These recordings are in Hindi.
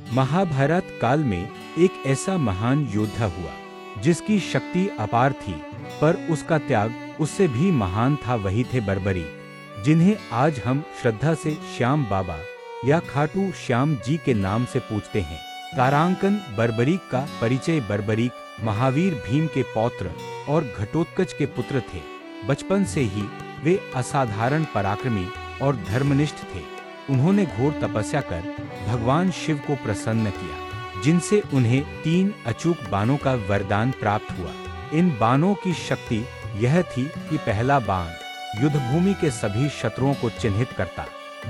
महाभारत काल में एक ऐसा महान योद्धा हुआ जिसकी शक्ति अपार थी, पर उसका त्याग उससे भी महान था। वही थे बर्बरीक, जिन्हें आज हम श्रद्धा से श्याम बाबा या खाटू श्याम जी के नाम से पूजते हैं। तारांकन बर्बरीक का परिचय। बर्बरीक महावीर भीम के पौत्र और घटोत्कच के पुत्र थे। बचपन से ही वे असाधारण पराक्रमी और धर्मनिष्ठ थे। उन्होंने घोर तपस्या कर भगवान शिव को प्रसन्न किया, जिनसे उन्हें 3 अचूक बाणों का वरदान प्राप्त हुआ। इन बाणों की शक्ति यह थी कि पहला बाण युद्धभूमि के सभी शत्रुओं को चिन्हित करता,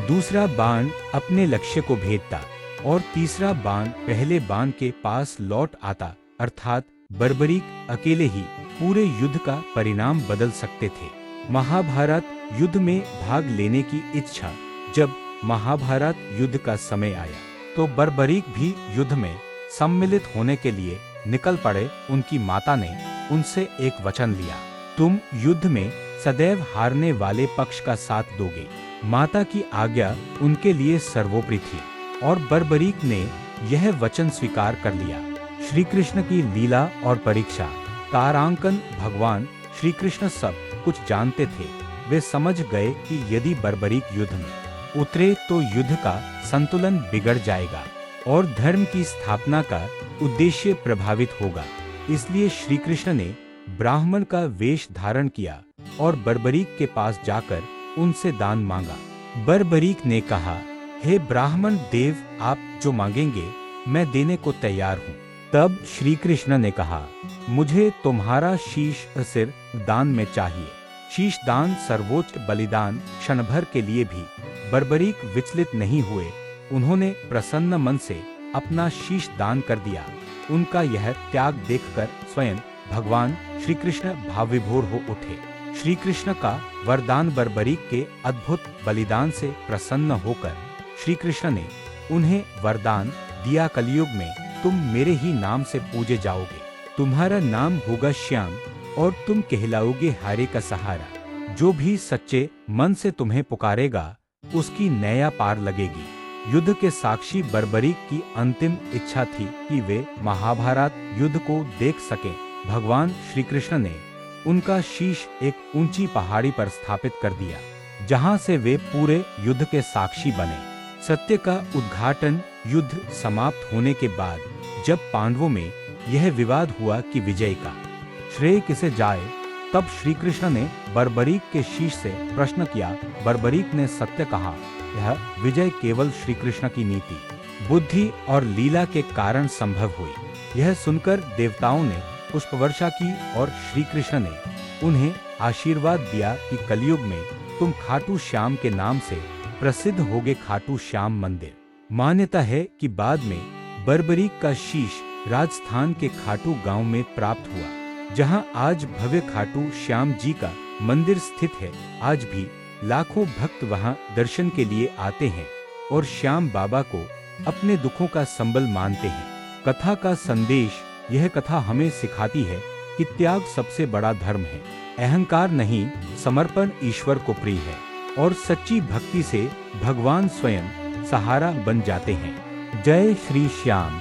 दूसरा बाण अपने लक्ष्य को भेदता और तीसरा बाण पहले बाण के पास लौट आता, अर्थात बर्बरीक अकेले ही पूरे युद्ध का परिणाम बदल सकते थे। महाभारत युद्ध में भाग लेने की इच्छा। जब महाभारत युद्ध का समय आया तो बर्बरीक भी युद्ध में सम्मिलित होने के लिए निकल पड़े। उनकी माता ने उनसे एक वचन लिया, तुम युद्ध में सदैव हारने वाले पक्ष का साथ दोगे। माता की आज्ञा उनके लिए सर्वोपरि थी और बर्बरीक ने यह वचन स्वीकार कर लिया। श्री कृष्ण की लीला और परीक्षा। तारांकन भगवान श्री कृष्ण सब कुछ जानते थे। वे समझ गए कि यदि बर्बरीक युद्ध में उतरे तो युद्ध का संतुलन बिगड़ जाएगा और धर्म की स्थापना का उद्देश्य प्रभावित होगा। इसलिए श्री कृष्ण ने ब्राह्मण का वेश धारण किया और बर्बरीक के पास जाकर उनसे दान मांगा। बर्बरीक ने कहा, हे ब्राह्मण देव, आप जो मांगेंगे मैं देने को तैयार हूँ। तब श्री कृष्ण ने कहा, मुझे तुम्हारा शीश सिर दान में चाहिए। शीश दान सर्वोच्च बलिदान। क्षण भर के लिए भी बर्बरीक विचलित नहीं हुए। उन्होंने प्रसन्न मन से अपना शीश दान कर दिया। उनका यह त्याग देखकर स्वयं भगवान श्री कृष्ण भावविभोर हो उठे। श्री कृष्ण का वरदान बर्बरीक के अद्भुत बलिदान से प्रसन्न होकर श्री कृष्ण ने उन्हें वरदान दिया, कलयुग में तुम मेरे ही नाम से पूजे जाओगे। तुम्हारा नाम होगा श्याम और तुम कहलाओगे हारे का सहारा। जो भी सच्चे मन से तुम्हें पुकारेगा उसकी नैया पार लगेगी। युद्ध के साक्षी बर्बरीक की अंतिम इच्छा थी कि वे महाभारत युद्ध को देख सकें। भगवान श्री कृष्ण ने उनका शीश एक ऊंची पहाड़ी पर स्थापित कर दिया, जहां से वे पूरे युद्ध के साक्षी बने। सत्य का उद्घाटन। युद्ध समाप्त होने के बाद जब पांडवों में यह विवाद हुआ कि विजय का श्रेय किसे जाए, तब श्री कृष्ण ने बर्बरीक के शीश से प्रश्न किया। बर्बरीक ने सत्य कहा, यह विजय केवल श्री कृष्ण की नीति, बुद्धि और लीला के कारण संभव हुई। यह सुनकर देवताओं ने पुष्पवर्षा की और श्री कृष्ण ने उन्हें आशीर्वाद दिया कि कलयुग में तुम खाटू श्याम के नाम से प्रसिद्ध होगे। खाटू श्याम मंदिर। मान्यता है कि बाद में बर्बरीक का शीश राजस्थान के खाटू गांव में प्राप्त हुआ, जहां आज भव्य खाटू श्याम जी का मंदिर स्थित है। आज भी लाखों भक्त वहां दर्शन के लिए आते हैं और श्याम बाबा को अपने दुखों का संबल मानते हैं। कथा का संदेश। यह कथा हमें सिखाती है कि त्याग सबसे बड़ा धर्म है। अहंकार नहीं, समर्पण ईश्वर को प्रिय है और सच्ची भक्ति से भगवान स्वयं सहारा बन जाते हैं। जय श्री श्याम।